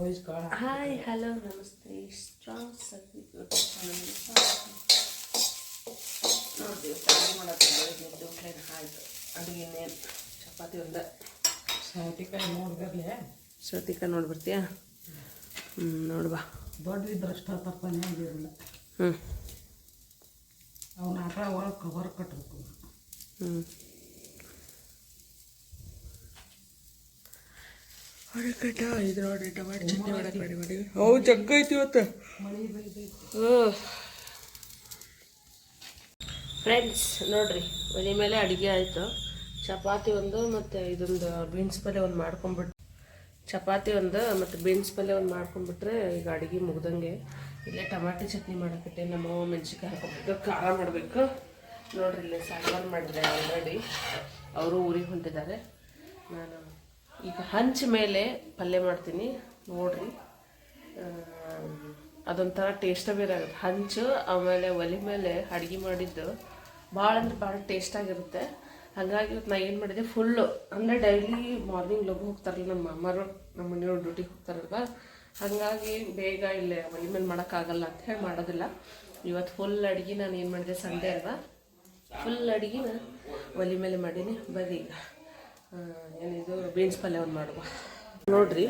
Hi hello ನಮಸ್ತೆ strong ನೋಡ್ತೀವಿ start ಮಾಡೋಕ್ಕೆ ಬೆಳಗ್ಗೆ ಎದ್ದು ಆಯ್ತು ಅಡುಗೆ ಇನ್ನೇನು ಚಪಾತಿ ಒಂದ ಸೌತಿಕಾಯಿ ನೋಡ್ಬಿಡ್ತೀಯಾ ನೋಡ್ಬಾ ದೊಡ್ಡದಿದ್ರಷ್ಟ ತಪ್ಪನೇ ಆಗಿರಲಿಲ್ಲ ಅವನ ಆಟ ಒಳಗೆ ಕವರ್ ಕಟ್ಟಬೇಕು ಹೊರಕಟ್ಟ ಇದು ನೋಡಿ ಟಮಾಟೋ ಚಟ್ನಿ ಮಾಡಕ್ಕೆ ರೆಡಿ ಮಾಡಿ ಅವು ಜಗ್ಗ ಐತಿ ಇವತ್ತು ಫ್ರೆಂಡ್ಸ್ ನೋಡ್ರಿ ಒಲೆ ಮೇಲೆ ಅಡುಗೆ ಆಯಿತು ಚಪಾತಿ ಒಂದು ಮತ್ತು ಇದೊಂದು ಬೀನ್ಸ್ ಪಲ್ಯ ಒಂದು ಮಾಡ್ಕೊಂಬಿಟ್ಟು ಚಪಾತಿ ಒಂದು ಮತ್ತು ಬೀನ್ಸ್ ಪಲ್ಯ ಒಂದು ಮಾಡ್ಕೊಂಬಿಟ್ರೆ ಈಗ ಅಡುಗೆ ಮುಗ್ದಂಗೆ ಇಲ್ಲೇ ಟಮಾಟಿ ಚಟ್ನಿ ಮಾಡೋಕಟ್ಟೆ ನಮ್ಮ ಮೆಣಸಿನ್ಕಾಯಿ ಹಾಕೋಬೇಕು ಖಾರ ಮಾಡಬೇಕು ನೋಡ್ರಿ ಇಲ್ಲೇ ಸಾಂಬಾರು ಮಾಡಿದೆ ಆಲ್ರೆಡಿ ಅವರು ಊರಿಗೆ ಹೊಂಟಿದ್ದಾರೆ ನಾನು ಈಗ ಹಂಚ ಮೇಲೆ ಪಲ್ಯ ಮಾಡ್ತೀನಿ ನೋಡ್ರಿ ಅದೊಂಥರ ಟೇಸ್ಟ ಬೇರೆ ಆಗುತ್ತೆ ಹಂಚು ಆಮೇಲೆ ಒಲೆ ಮೇಲೆ ಅಡುಗೆ ಮಾಡಿದ್ದು ಭಾಳ ಅಂದ್ರೆ ಭಾಳ ಟೇಸ್ಟಾಗಿರುತ್ತೆ ಹಾಗಾಗಿ ಇವತ್ತು ನಾನು ಏನು ಮಾಡಿದೆ ಫುಲ್ಲು ಅಂದರೆ ಡೈಲಿ ಮಾರ್ನಿಂಗ್ ಲಘು ಹೋಗ್ತಾರಲ್ಲ ನಮ್ಮ ಅಮ್ಮರು ನಮ್ಮ ಮನೆಯವ್ರು ಡ್ಯೂಟಿಗೆ ಹೋಗ್ತಾರಲ್ವ ಹಾಗಾಗಿ ಬೇಗ ಇಲ್ಲೇ ಒಲೆ ಮೇಲೆ ಮಾಡೋಕ್ಕಾಗಲ್ಲ ಅಂತ ಹೇಳಿ ಮಾಡೋದಿಲ್ಲ ಇವತ್ತು ಫುಲ್ ಅಡುಗೆ ನಾನು ಏನು ಮಾಡಿದೆ ಸಂಡೇ ಅಲ್ವಾ ಫುಲ್ ಅಡುಗೆನ ಒಲೆ ಮೇಲೆ ಮಾಡೀನಿ ಬರ್ರಿ ಈಗ ಏನಿದು ಬೀನ್ಸ್ ಪಲ್ಯ ಒಂದು ಮಾಡುವ ನೋಡ್ರಿ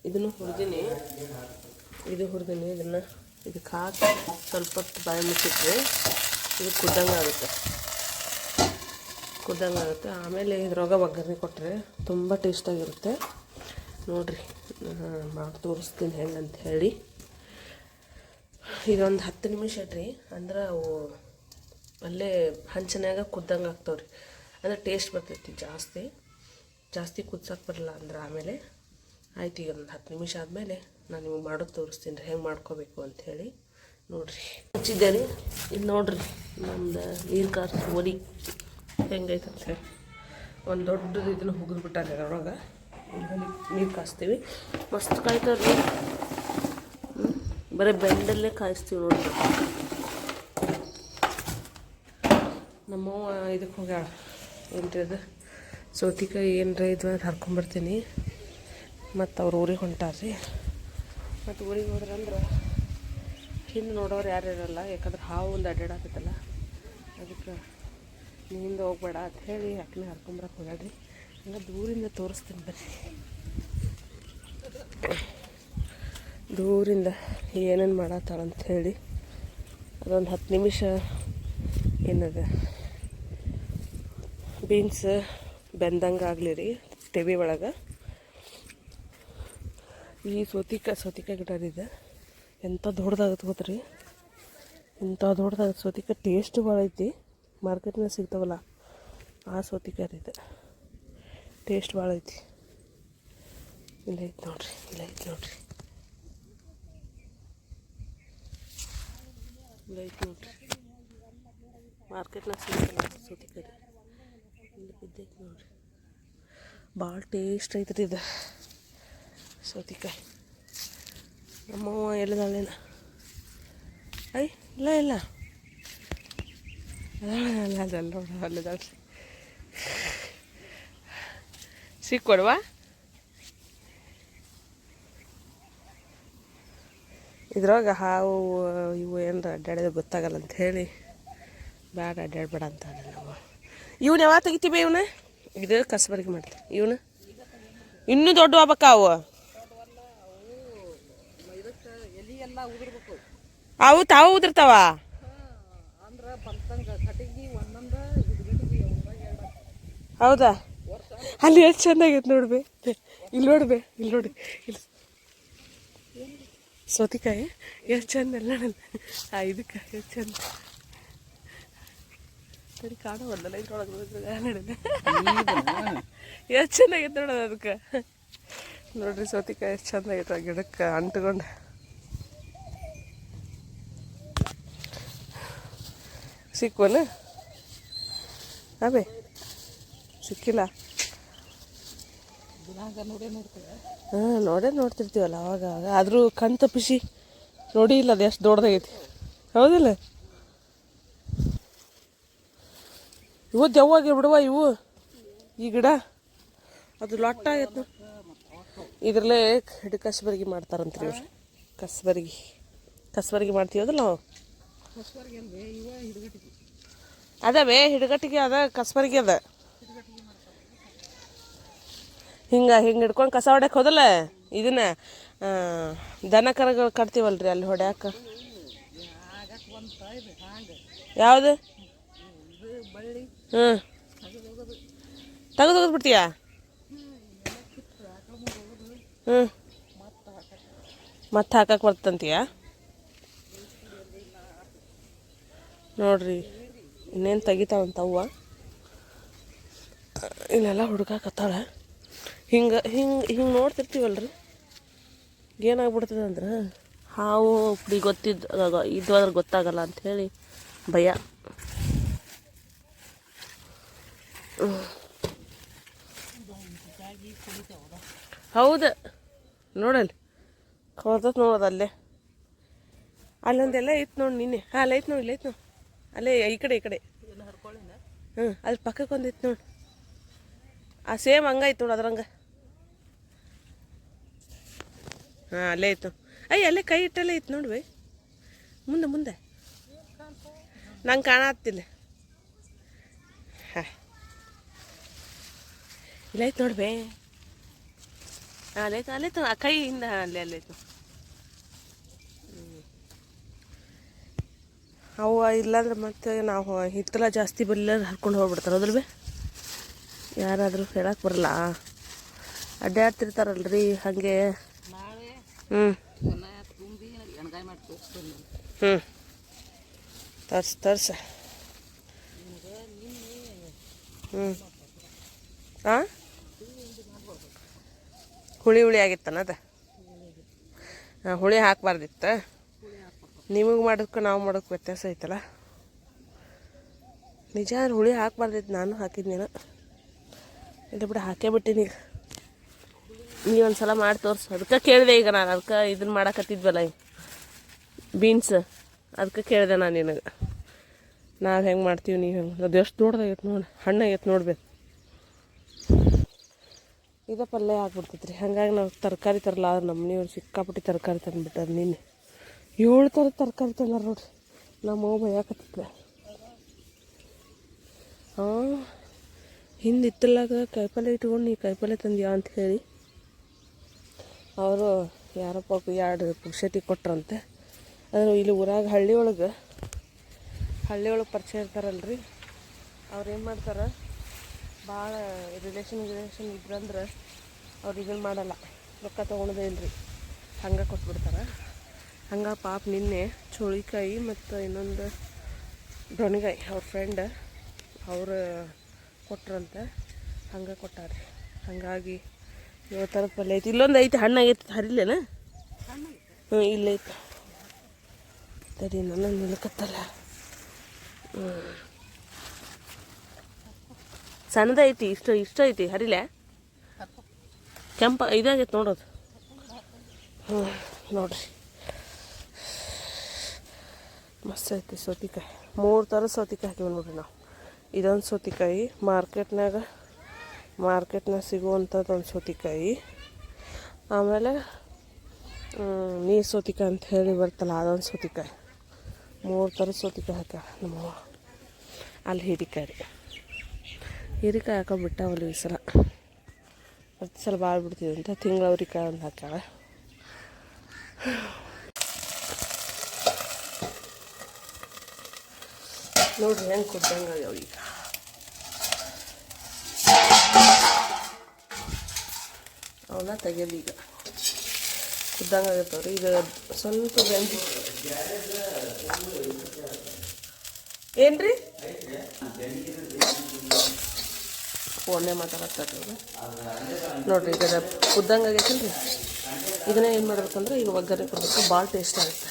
ಇದನ್ನು ಹುರಿದೀನಿ ಇದನ್ನು ಇದಕ್ಕೆ ಹಾಕಿ ಸ್ವಲ್ಪ ಹೊತ್ತು ಬಾಯಿ ಮುಚ್ಚಿಟ್ರೆ ಇದು ಕುದ್ದಂಗೆ ಆಗುತ್ತೆ ಆಮೇಲೆ ಇದ್ರೊಳಗೆ ಒಗ್ಗರಣೆ ಕೊಟ್ಟರೆ ತುಂಬ ಟೇಸ್ಟಾಗಿರುತ್ತೆ ನೋಡ್ರಿ ಮಾಡಿ ತೋರಿಸ್ತೀನಿ ಹೆಂಗಂತ ಹೇಳಿ ಇದೊಂದು 10 ನಿಮಿಷ ಇಡ್ರಿ ಅಂದ್ರೆ ಅವು ಅಲ್ಲೇ ಹಂಚಿನಾಗ ಕುದ್ದಂಗೆ ಆಗ್ತಾವ್ರಿ ಅಂದರೆ ಟೇಸ್ಟ್ ಬರ್ತೈತಿ ಜಾಸ್ತಿ ಕುದ್ಸಕ್ಕೆ ಬರಲ್ಲ ಅಂದ್ರೆ ಆಮೇಲೆ ಆಯ್ತು ಈಗ ಒಂದು 10 ನಿಮಿಷ ಆದಮೇಲೆ ನಾನು ನಿಮಗೆ ಮಾಡೋದು ತೋರಿಸ್ತೀನಿ ರೀ ಹೆಂಗೆ ಮಾಡ್ಕೋಬೇಕು ಅಂಥೇಳಿ ನೋಡಿರಿ ಹಚ್ಚಿದ್ದೆ ರೀ ಇದು ನೋಡಿರಿ ನಮ್ದು ನೀರು ಕಾಸಿ ಒಲಿ ಹೆಂಗೈತೆ ಅಂಥೇಳಿ ಒಂದು ದೊಡ್ಡದು ಇದನ್ನು ಹುಗಿದ್ಬಿಟ್ಟಾರೆ ಅದರೊಳಗೆ ನೀರು ಕಾಯಿಸ್ತೀವಿ ಮಸ್ತ್ ಕಾಯ್ತಾರೆ ರೀ ಬರೀ ಬೆಂಡಲ್ಲೇ ಕಾಯಿಸ್ತೀವಿ ನೋಡ್ರಿ ನಮ್ಮವ್ವ ಇದಕ್ಕೆ ಹೋಗ್ಯಾಳ ಏನ್ರಿ ಅದು ಸೌತಿಕಾಯಿ ಏನರ ಇದು ಅಂತ ಹರ್ಕೊಂಬರ್ತೀನಿ ಮತ್ತು ಅವ್ರು ಊರಿಗೆ ಹೊಂಟಾರ್ರಿ ಮತ್ತು ಊರಿಗೆ ಹೋದ್ರಂದ್ರೆ ಹಿಂದೆ ನೋಡೋರು ಯಾರು ಇರೋಲ್ಲ ಯಾಕಂದ್ರೆ ಹಾವು ಒಂದು ಅಡ್ಡಾಡತ್ತಲ್ಲ ಅದಕ್ಕೆ ಹಿಂದೆ ಹೋಗ್ಬೇಡ ಅಂತ ಹೇಳಿ ಯಾಕೆ ಹರ್ಕೊಂಬರಕ್ಕೆ ಹೋಗ್ಯಾಡ್ರಿ ಹಂಗೆ ದೂರಿಂದ ತೋರಿಸ್ತೀನಿ ಬರ್ರಿ ದೂರಿಂದ ಏನೇನು ಮಾಡತ್ತಾಳಂತ ಹೇಳಿ ಅದೊಂದು 10 ನಿಮಿಷ ಏನದ ಬೀನ್ಸ್ ಬೆಂದಂಗೆ ಆಗಲಿ ರೀ ತೆವಿ ಒಳಗೆ ಈ ಸೌತಿಕಾಯಿ ಗಿಡ ಇದೆ ಎಂಥ ದೊಡ್ಡದಾಗತ್ತೆ ಗೊತ್ತ್ರಿ ಇಂಥ ದೊಡ್ಡದಾಗತ್ತೆ ಸೌತಿಕಾಯಿ ಟೇಸ್ಟ್ ಭಾಳ ಐತಿ ಮಾರ್ಕೆಟ್ನಾಗ ಸಿಗ್ತಾವಲ್ಲ ಆ ಸೌತಿಕಾಯಿ ಇದೆ ಟೇಸ್ಟ್ ಭಾಳ ಐತಿ ಇಲ್ಲ ಐತೆ ನೋಡ್ರಿ ಮಾರ್ಕೆಟ್ನಾಗ ಸಿಗ್ತಾವಲ್ಲ ಸೌತಿಕಾಯಿ ಇಲ್ಲಿ ಬಿದ್ದೈತಿ ನೋಡ್ರಿ ಭಾಳ ಟೇಸ್ಟ್ ಐತ್ರಿ ಇದು ಸೌತಿಕಾಯಿ ನಮ್ಮವ್ವ ಎಲ್ಲದಾಳೇನ ಇಲ್ಲ ಅಲ್ಲದಾಳ್ರಿ ಸಿಕ್ಕೊಡ್ವಾ ಇದ್ರೊಳಗೆ ಹಾವು ಇವು ಏನಾರ ಅಡ್ಡಾಡಿದ್ರೆ ಗೊತ್ತಾಗಲ್ಲ ಅಂತ ಹೇಳಿ ಬ್ಯಾಡ ಅಡ್ಡಾಡ್ಬೇಡ ಅಂತ ನಾವು ಇವನು ಯಾವಾಗ ತೆಗಿತೀವಿ ಇವನು ಇದು ಕಸಬರಿಗೆ ಮಾಡ್ತೀವಿ ಇವನು ಇನ್ನೂ ದೊಡ್ಡ ಆಗ್ಬೇಕಾವು ಅವು ತಾವು ಉದುರ್ತಾವ ಹೌದಾ ಅಲ್ಲಿ ಎಷ್ಟು ಚೆನ್ನಾಗೈತೆ ನೋಡ್ಬಿ ಇಲ್ಲಿ ನೋಡಿ ಇಲ್ಲಿ ಸೌತಿಕಾಯಿ ಎಷ್ಟು ಚಂದ ಎಲ್ಲ ಇದಕ್ಕೆ ಎಷ್ಟು ಚಂದ ಸರಿ ಕಾಣವಲ್ಲ ಇದ್ರೊಳಗೆ ಎಷ್ಟು ಚೆನ್ನಾಗೈತೆ ನೋಡೋದು ಅದಕ್ಕೆ ನೋಡ್ರಿ ಸೌತಿಕಾಯಿ ಎಷ್ಟು ಚಂದ ಆಗೈತೆ ಆ ಗಿಡಕ್ಕೆ ಅಂಟ್ಕೊಂಡು ಸಿಕ್ವನ ಅಬೇ ಸಿಕ್ಕಿಲ್ಲ ಹಾಂ ನೋಡ್ತಿರ್ತೀವಲ್ಲ ಅವಾಗ ಆದರೂ ಕಣ್ ತಪ್ಪಿಸಿ ನೋಡಿ ಇಲ್ಲ ಅದು ಎಷ್ಟು ದೊಡ್ಡದಾಗೈತಿ ಹೌದಿಲ್ಲ ಇವು ದೆವ್ವಾಗಿ ಬಿಡುವ ಇವು ಈ ಗಿಡ ಅದು ಲೊಟ್ಟ ಆಗೈತೆ ಇದ್ರಲ್ಲೇ ಹಿಡು ಕಸ್ಬರ್ಗಿ ಮಾಡ್ತಾರಂತ್ರಿ ಇವ್ರು. ಕಸ್ಬರ್ಗಿ ಮಾಡ್ತೀವದಲ್ಲ ನಾವು. ಅದಾವೇ ಹಿಡುಗಟ್ಟಿಗೆ ಅದ ಕಸ್ಬರ್ಗಿ ಅದ. ಹಿಂಗೆ ಹಿಡ್ಕೊಂಡು ಕಸ ಹೊಡ್ಯಕ್ಕೆ ಹೋದಲ್ಲ ಇದನ್ನ ದನ ಕರಗಳು ಕಟ್ತೀವಲ್ರಿ ಅಲ್ಲಿ ಹೊಡ್ಯಾಕ. ಯಾವುದು? ಹ್ಞೂ ತೆಗೆದು ಬಿಡ್ತೀಯಾ? ಹ್ಞೂ ಮತ್ತೆ ಹಾಕಕ್ಕೆ ಬರ್ತಂತೀಯ ನೋಡ್ರಿ. ಇನ್ನೇನು ತೆಗಿತಾವಂತ ಅವ್ವ. ಇಲ್ಲೆಲ್ಲ ಹುಡುಕಾಕತ್ತಾಳೆ. ಹಿಂಗೆ ನೋಡ್ತಿರ್ತೀವಲ್ರಿ, ಏನಾಗ್ಬಿಡ್ತದೆ ಅಂದ್ರೆ ಹಾವು ಪುಡಿ ಇದು ಅದ್ರ ಗೊತ್ತಾಗಲ್ಲ ಅಂಥೇಳಿ ಭಯ. ಹೌದು ನೋಡಲ್ಲಿ ಕೊಳ್ತತ್ ನೋಡೋದು ಅಲ್ಲೇ. ಅಲ್ಲೊಂದೆಲ್ಲ ಐತೆ ನೋಡಿ ನಿನ್ನೆ. ಹಾಂ ಅಲ್ಲ ಐತೆ ನೋಡಿ, ಇಲ್ಲ ಐತೆ ನೋಡಿ ಅಲ್ಲೇ ಈ ಕಡೆ ಹ್ಞೂ ಅದ್ರ ಪಕ್ಕಕ್ಕೆ ಒಂದು ಐತೆ ನೋಡಿ. ಆ ಸೇಮ್ ಹಂಗಾಯ್ತು ನೋಡಿ ಅದ್ರಂಗೆ. ಹಾಂ ಅಲ್ಲೇ ಐತು. ಅಲ್ಲೇ ಕೈ ಇಟ್ಟಲ್ಲೇ ಐತೆ ನೋಡಿ ಬೈ. ಮುಂದೆ ನಂಗೆ ಕಾಣತ್ತಿಲ್ಲ. ಹಾಂ ಇಲ್ಲ ಐತೆ ನೋಡಿ ಬೇ. ಹಾಂ ಅಲ್ಲೈತು ಆ ಕೈಯಿಂದ ಅಲ್ಲೈತು. ಅವು ಇಲ್ಲಾಂದ್ರೆ ಮತ್ತೆ ನಾವು ಹಿತ್ತಲ ಜಾಸ್ತಿ ಬಲ್ಲ ಹರ್ಕೊಂಡು ಹೋಗ್ಬಿಡ್ತಾರೆ ಅದ್ರ ಬೇ. ಯಾರಾದರೂ ಹೇಳಕ್ಕೆ ಬರಲ್ಲ, ಅಡ್ಡಾಡ್ತಿರ್ತಾರಲ್ರಿ ಹಾಗೆ. ಹ್ಞೂ ತರ್ಸ ಹಾಂ ಹುಳಿ ಆಗಿತ್ತನದ. ಹಾಂ ಹುಳಿ ಹಾಕಬಾರ್ದಿತ್ತು. ನಿಮಗೆ ಮಾಡೋದಕ್ಕೂ ನಾವು ಮಾಡೋಕ್ಕೆ ವ್ಯತ್ಯಾಸ ಐತಲ್ಲ. ನಿಜ ಹುಳಿ ಹಾಕಬಾರ್ದಿತ್ತು. ನಾನು ಹಾಕಿದ್ನೇನು ಇಲ್ಲ ಬಿಡ, ಹಾಕೇ ಬಿಟ್ಟಿನಿ. ಈಗ ನೀವೊಂದು ಸಲ ಮಾಡಿ ತೋರಿಸು. ಅದಕ್ಕೆ ಕೇಳಿದೆ ಈಗ ನಾನು. ಅದಕ್ಕೆ ಇದನ್ನು ಮಾಡಕತ್ತಿದ್ವಲ್ಲ ಬೀನ್ಸ್, ಅದಕ್ಕೆ ಕೇಳಿದೆ ನಾನು ನಿನಗೆ. ನಾವು ಹೆಂಗೆ ಮಾಡ್ತೀವಿ, ನೀವು ಹೆಂಗೆ. ಅದು ಎಷ್ಟು ದೊಡ್ಡದಾಗೈತೆ ನೋಡಿ, ಹಣ್ಣಾಗೈತೆ ನೋಡ್ಬೇಕು. ಇದೇ ಪಲ್ಯ ಆಗ್ಬಿಡ್ತೈತೆ ರೀ. ಹಾಗಾಗಿ ನಾವು ತರಕಾರಿ ತರಲ್ಲ. ಆದ್ರೆ ನಮ್ಮ ಮನೆಯವ್ರು ಸಿಕ್ಕಾಪಟ್ಟಿ ತರಕಾರಿ ತಂದುಬಿಟ್ಟಾರೆ. ನಿನ್ನೆ 7 ಥರದ ತರಕಾರಿ ತಂದಾರ ನೋಡ್ರಿ. ನಮ್ಮ ಅವ್ವ ಭಯಾಕತ್ತಿದ್ಲ. ಹಾಂ ಹಿಂದೆ ಇತ್ತಲಾಗ ಕಾಯಿಪಲ್ಯ ಇಟ್ಕೊಂಡು ನೀ ಕಾಯಿಪಲ್ಯ ತಂದ್ಯಾ ಅಂತ ಹೇಳಿ ಅವರು ಯಾರಪ್ಪ 2 ಪುಕ್ಷಟಿ ಕೊಟ್ರಂತೆ. ಆದರೆ ಇಲ್ಲಿ ಊರಾಗ ಹಳ್ಳಿ ಒಳಗೆ ಪರಿಚಯ ಇರ್ತಾರಲ್ರಿ, ಅವ್ರು ಏನು ಮಾಡ್ತಾರೆ, ಭಾಳ ರಿಲೇಷನ್ ಇದ್ರಂದ್ರೆ ಅವ್ರು ಇದನ್ನು ಮಾಡಲ್ಲ, ರೊಕ್ಕ ತೊಗೊಳೋದೇ ಇಲ್ಲರಿ, ಹಂಗೆ ಕೊಟ್ಬಿಡ್ತಾರೆ. ಹಂಗೆ ಪಾಪ ನಿನ್ನೆ ಚೋಳಿಕಾಯಿ ಮತ್ತು ಇನ್ನೊಂದು ಡೊಣಿಗಾಯಿ ಅವ್ರ ಫ್ರೆಂಡ್ ಅವರು ಕೊಟ್ರಂತೆ. ಹಂಗೆ ಕೊಟ್ಟಾರೆ. ಹಾಗಾಗಿ 7 ಥರದ ಪಲ್ಯ ಐತಿ. ಇಲ್ಲೊಂದು ಐತಿ ಹಣ್ಣಾಗೈತಿ, ಹರಿಲೇನ? ಹ್ಞೂ ಇಲ್ಲೈತಿ. ಸರಿ ನನ್ನ ನಿಲ್ಕತ್ತಲ್ಲ. ಸಣ್ಣದೈತಿ, ಇಷ್ಟ ಐತಿ. ಹರಿಲೆ ಕೆಂಪ ಇದಾಗೈತೆ ನೋಡೋದು. ಹ್ಞೂ ನೋಡ್ರಿ ಮಸ್ತ್ ಐತಿ ಸೌತಿಕಾಯಿ. 3 ಥರದ ಸೌತಿಕಾಯಿ ಹಾಕಿವಿ ನೋಡ್ರಿ ನಾವು. ಇದೊಂದು ಸೌತಿಕಾಯಿ ಮಾರ್ಕೆಟ್ನಾಗ ಸಿಗುವಂಥದ್ದು ಒಂದು ಸೌತಿಕಾಯಿ. ಆಮೇಲೆ ನೀರು ಸೌತಿಕಾಯಿ ಅಂತ ಹೇಳಿ ಬರ್ತಲ್ಲ, ಅದೊಂದು ಸೌತಿಕಾಯಿ. 3 ಥರದ ಸೌತಿಕಾಯಿ ಹಾಕ ನಮ್ಮವ್ವ. ಅಲ್ಲಿ ಹೀರಿಕಾಯಿ ಹಾಕೋ ಬಿಟ್ಟಾವಲ್ಲ ಈ ಸಲ. ಪ್ರತಿ ಸಲ ಭಾಳ ಬಿಡ್ತೀವಿ ಅಂತ ತಿಂಗಳವ್ರಿಕಾಯಿ ಒಂದು ಹಾಕ್ಯಾಳ. ನೋಡ್ರಿ ಹೆಂಗೆ ಕುದ್ದಂಗೆ ಆಗ್ಯಾವ ಈಗ. ಅವನ್ನ ತೆಗಿಯೋದು ಈಗ. ಕುದ್ದಂಗೆ ಆಗತ್ತವ್ರಿ ಈಗ. ಸ್ವಲ್ಪ ಬೆಂದಿ ಏನ್ರಿ ಫೋನ್ನೇ ಮಾತಾಡತ್ತಾರೆ ನೋಡ್ರಿ. ಈಗ ಕುದ್ದಂಗೆ ಆಗೈತಲ್ರಿ. ಇದನ್ನೇ ಏನು ಮಾಡ್ಬೇಕಂದ್ರೆ ಈಗ ಒಗ್ಗರಣೆ ಕೊಡಬೇಕು. ಭಾಳ ಟೇಸ್ಟ್ ಆಗುತ್ತೆ.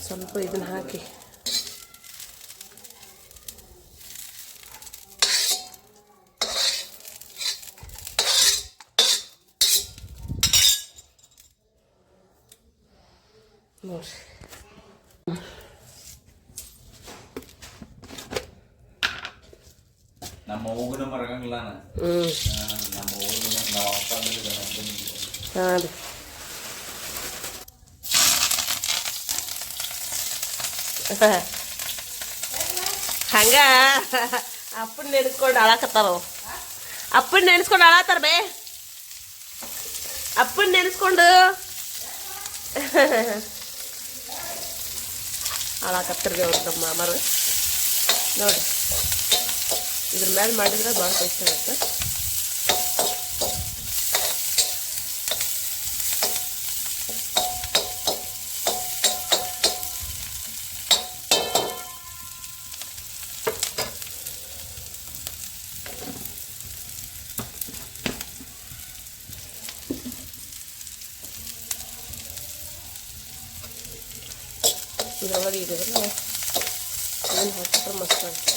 ಸ್ವಲ್ಪ ಇದನ್ನ ಹಾಕಿ ನೋಡ್ರಿ. ನಮ್ಮ ಹೋಗುನ ಮರಗಂಗಿಲ್ಲ ಹ್ಞೂ ನಮ್ಮ ಹೋಗುನ ನಾವು ಅಪ್ಪ ಅಂದ್ರೆ ಹಾಂ ರೀ ಹಂಗ ಅಪ್ಪನ ನೆನೆಸ್ಕೊಂಡು ಅಳಾಕತ್ತಾರ ಅಪ್ಪನ ನೆನೆಸ್ಕೊಂಡು ಅಳಾತಾರ ಬೇ ಅಪ್ಪನ ನೆನೆಸ್ಕೊಂಡು ಅಳಾಕತ್ತಿರ್ರಿ ಅವ್ರು ನಮ್ಮ ಮಾಮರು ನೋಡಿರಿ ಇದ್ರ ಮೇಲೆ ಮಾಡಿದ್ರೆ ಭಾಳ ಟೇಸ್ಟ್ ಆಗುತ್ತೆ ಇದ್ರೊಳಗೆ ಇದ್ರೆ ಏನು ಹಾಕಿದ್ರೆ ಮಸ್ತ್ ಆಗುತ್ತೆ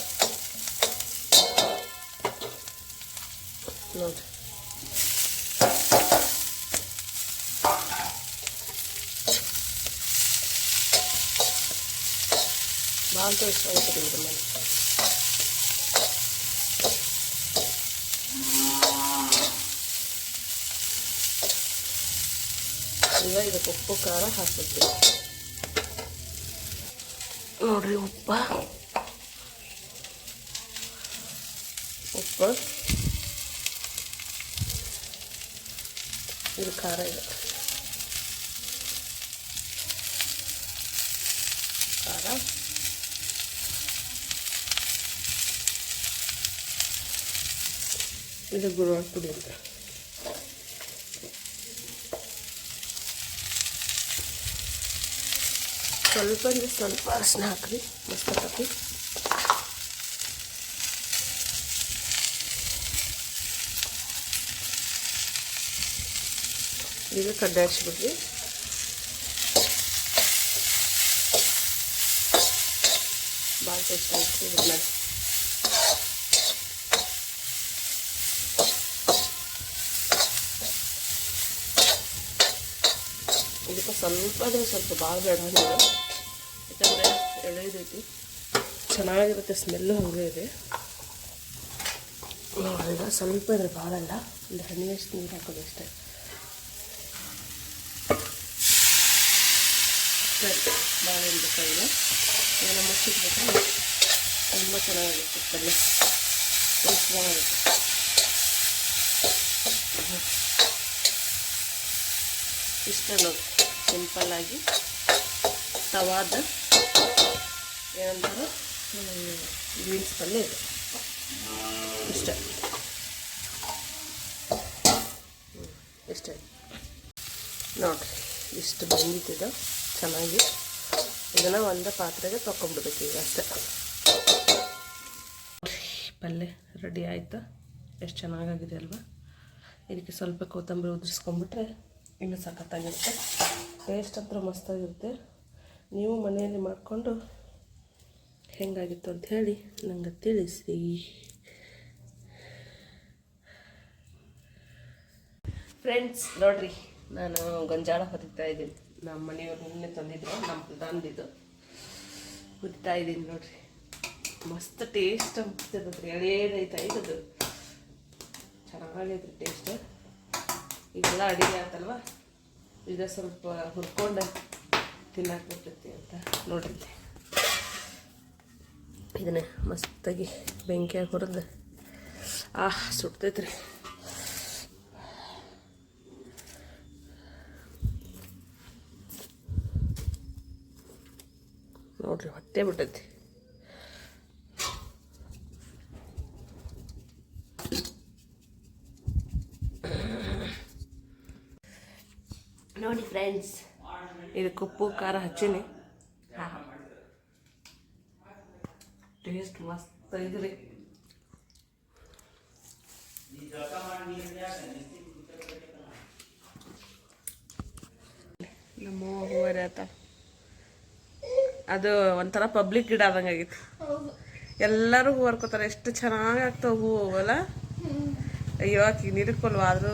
ನೋಡಿರಿ ಭಾಳ ಟೇಸ್ಟ್ ಆಗುತ್ತೆ ಇದ್ರ ಮೇಲೆ ಈಗ ಇದಕ್ಕೆ ಉಪ್ಪು ಖಾರ ಹಾಕ್ಬಿಡ್ತೀವಿ ನೋಡ್ರಿ ಉಪ್ಪು ಇದು ಖಾರ ಇದೆ ಖಾರ ಇದು ಗುರುವಾರ ಪುಡಿ ಅಂತ ಸ್ವಲ್ಪ ಅಂದರೆ ಸ್ವಲ್ಪ ಅರಿಶಿನ ಹಾಕ್ರಿ ಮಸ್ತ್ ಹಾಕಿ ಈಗ ಕಡ್ಡೆ ಹಚ್ಬಿಡ್ರಿ ಭಾಳ ಟೇಸ್ಟ್ ಆಗುತ್ತೆ ಇದ್ರ ಮೇಲೆ ಇದಕ್ಕೆ ಸ್ವಲ್ಪ ಅಂದರೆ ಸ್ವಲ್ಪ ಭಾಳ ಬೇಡ ನೀರು ಯಾಕಂದರೆ ಎಳೆದೈತಿ ಚೆನ್ನಾಗಿರುತ್ತೆ ಸ್ಮೆಲ್ಲು ಹಂಗೆ ಇದೆ ಈಗ ಸ್ವಲ್ಪ ಇದ್ರೆ ಭಾಳ ಅಲ್ಲ ಒಂದು ಹನಿಯಷ್ಟು ನೀರು ಹಾಕೋದು ಅಷ್ಟೇ ಸರಿ ಭಾಳ ಏನು ಬೇಕಾಗಿಲ್ಲ ಏನೋ ಮುಚ್ಚಿಟ್ಬಿಟ್ರೆ ತುಂಬ ಚೆನ್ನಾಗಿರುತ್ತೆ ಪಲ್ಯ ಟೇಸ್ಟ್ ಚೆನ್ನಾಗಿರುತ್ತೆ ಇಷ್ಟ ನೋಡಿ ಸಿಂಪಲ್ಲಾಗಿ ತವಾದ ಏನಂತಾರೆ ಬೀನ್ಸ್ ಪಲ್ಯ ಇದೆ ಇಷ್ಟ ಇಷ್ಟ ನೋಡಿರಿ ಇಷ್ಟು ಬಂದಿತ್ತಿದೆ ಚೆನ್ನಾಗಿ ಇದನ್ನು ಒಂದು ಪಾತ್ರೆಗೆ ತೊಗೊಂಡ್ಬಿಡ್ಬೇಕು ಈಗ ಅಷ್ಟೇ ಪಲ್ಯ ರೆಡಿ ಆಯಿತು ಎಷ್ಟು ಚೆನ್ನಾಗಾಗಿದೆ ಅಲ್ವಾ ಇದಕ್ಕೆ ಸ್ವಲ್ಪ ಕೊತ್ತಂಬರಿ ಉದುರಿಸ್ಕೊಂಡ್ಬಿಟ್ರೆ ಇನ್ನೂ ಸಖತ್ತಾಗಿರುತ್ತೆ ಟೇಸ್ಟ್ ಹತ್ರ ಮಸ್ತಾಗಿರುತ್ತೆ ನೀವು ಮನೆಯಲ್ಲಿ ಮಾಡಿಕೊಂಡು ಹೆಂಗಾಗಿತ್ತು ಅಂತ ಹೇಳಿ ನಂಗೆ ತಿಳಿಸಿ ಫ್ರೆಂಡ್ಸ್ ನೋಡ್ರಿ ನಾನು ಗೊಂಜಾಳ ಹೊರಿತಾ ಇದ್ದೀನಿ ನಮ್ಮ ಮನೆಯವ್ರು ನಿನ್ನೆ ತಂದಿದ್ರು ನಮ್ಮ ಪ್ರಧಾನದಿದ್ದು ಹುರಿತಾ ಇದ್ದೀನಿ ನೋಡ್ರಿ ಮಸ್ತ್ ಟೇಸ್ಟ್ ಅನ್ಸ್ತಿರ್ತದ್ರಿ ಎಳೆದೈತೆ ಇದು ಚೆನ್ನಾಗೈತ್ರಿ ಟೇಸ್ಟ್ ಈಗೆಲ್ಲ ಅಡುಗೆ ಆಯ್ತಲ್ವ ಈಗ ಸ್ವಲ್ಪ ಹುರ್ಕೊಂಡು ತಿನ್ನಕ್ಕೆ ಬರ್ತೈತಿ ಅಂತ ನೋಡ್ರಿ ಇದನ್ನ ಮಸ್ತಾಗಿ ಬೆಂಕಿಯಾಗಿ ಹುರಿದು ಸುಡ್ತೈತ್ರಿ ನೋಡ್ರಿ ಹೊಟ್ಟೆ ಬಿಟ್ಟೈತಿ ನೋಡಿ ಫ್ರೆಂಡ್ಸ್ ಇದಕ್ಕೆ ಉಪ್ಪು ಖಾರ ಹಚ್ಚೀನಿ ಟೇಸ್ಟ್ ಮಸ್ತ್ ಇದ್ರಿ ನಮ್ಮ ಹೂವರೆ ಆತ ಅದು ಒಂಥರ ಪಬ್ಲಿಕ್ ಗಿಡ ಆದಂಗೆ ಆಗಿತ್ತು ಎಲ್ಲರೂ ಹೂ ಹರ್ಕೋತಾರೆ ಎಷ್ಟು ಚೆನ್ನಾಗಿ ಆಗ್ತಾವೆ ಹೂವು ಅಲ್ಲ ಅಯ್ಯೋ ಆಕಿ ನೀರಿಕೊಲ್ವ ಆದರೂ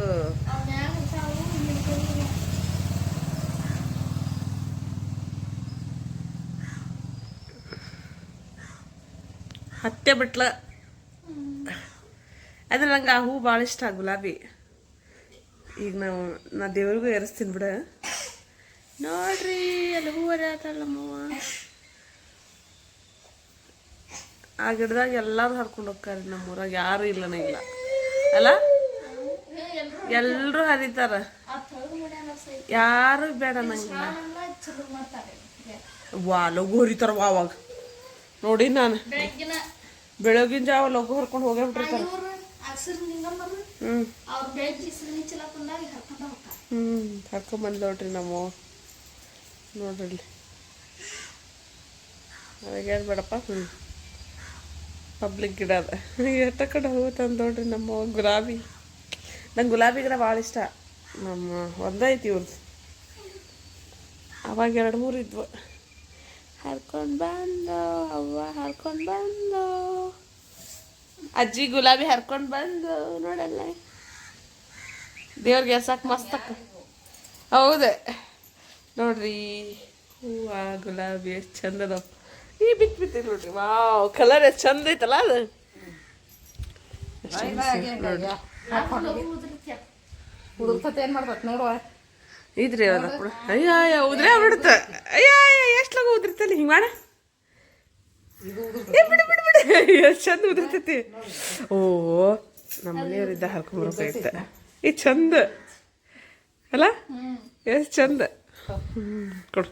ಹತ್ತೆ ಬಿಟ್ಲ ಅದ್ರ ನಂಗೆ ಆ ಹೂ ಭಾಳ ಇಷ್ಟ ಗುಲಾಬಿ. ಈಗ ನಾ ದೇವ್ರಿಗೂ ಏರಿಸ್ತೀನಿ ಬಿಡ. ನೋಡ್ರಿ ಅಲ್ಲಿ ಹೂ ಅರಿಯತ್ತಲ್ಲ ನಮ್ಮವ್ವ. ಆ ಗಿಡದಾಗ ಎಲ್ಲರೂ ಹರ್ಕೊಂಡು ಹೋಗ್ತಾರೆ. ನಮ್ಮೂರಾಗ ಯಾರು ಇಲ್ಲನೇ ಇಲ್ಲ ಅಲ್ಲ, ಎಲ್ಲರೂ ಹರಿತಾರ, ಯಾರು ಬೇಡ ನಂಗಿಲ್ಲ. ವಾ ಲಘು ಹರಿತಾರ ಅವಾಗ ನೋಡಿ. ನಾನು ಬೆಳಗಿನ ಜಾವ ಲಘು ಹರ್ಕೊಂಡು ಹೋಗೇ ಬಿಟ್ಟಿರ್ತಾರ. ಹರ್ಕೊಂಡ್ ಬಂದ್ ನೋಡ್ರಿ ನಮ್ಮ ನೋಡ್ರಿ ಅವಾಗ ಬೇಡಪ್ಪ. ಪಬ್ಲಿಕ್ ಗಿಡ ಅದ ಎಷ್ಟ ಕಡೆ ಹೋಗುತ್ತಂತ ನೋಡ್ರಿ ನಮ್ಮ ಗುಲಾಬಿ. ನಂಗೆ ಗುಲಾಬಿ ಗಿಡ ಭಾಳ ಇಷ್ಟ. ನಮ್ಮ ಒಂದೈತಿ ಇವ್ರದ್ದು, ಅವಾಗ 2-3 ಇದ್ವು. ಹರ್ಕೊಂಡು ಬಂದು ಅವ್ವ ಹರ್ಕೊಂಡು ಬಂದು, ಅಜ್ಜಿ ಗುಲಾಬಿ ಹರ್ಕೊಂಡು ಬಂದು ನೋಡಲ್ಲ ದೇವ್ರಿಗೆ ಎರ್ಸಕ್ಕೆ ಮಸ್ತಕ್ಕ. ಹೌದೇ ನೋಡ್ರಿ ಹೂವ ಗುಲಾಬಿ ಎಷ್ಟು ಚಂದ ಅದಾವ. ಈ ಬಿತ್ತಿ ನೋಡ್ರಿ, ವಾವ್ ಕಲರ್ ಎಷ್ಟು ಚಂದ ಐತಲ್ಲ ಅದು. ಏನ್ ಮಾಡ್ಬೇಕು ನೋಡುವ ಇದ್ರಿ ಅದ ಕೂಡ. ಅಯ್ಯ ಉದ್ರೇ ಬಿಡುತ್ತ. ಅಯ್ಯ ಎಷ್ಟು ಲಗು ಉದ್ರಿತಲ್ಲಿ ಹಿಂಗೆ ಮಾಡ. ಎಷ್ಟು ಚಂದ ಉದ್ರತೈತಿ. ಓ ನಮ್ಮ ಮನೆಯವರಿದ್ದ ಹರ್ಕೊಂಬರ್ಬೇಕಾಯ್ತ. ಈ ಚಂದ ಅಲ್ಲ, ಎಷ್ಟು ಚಂದ. ಕೊಡು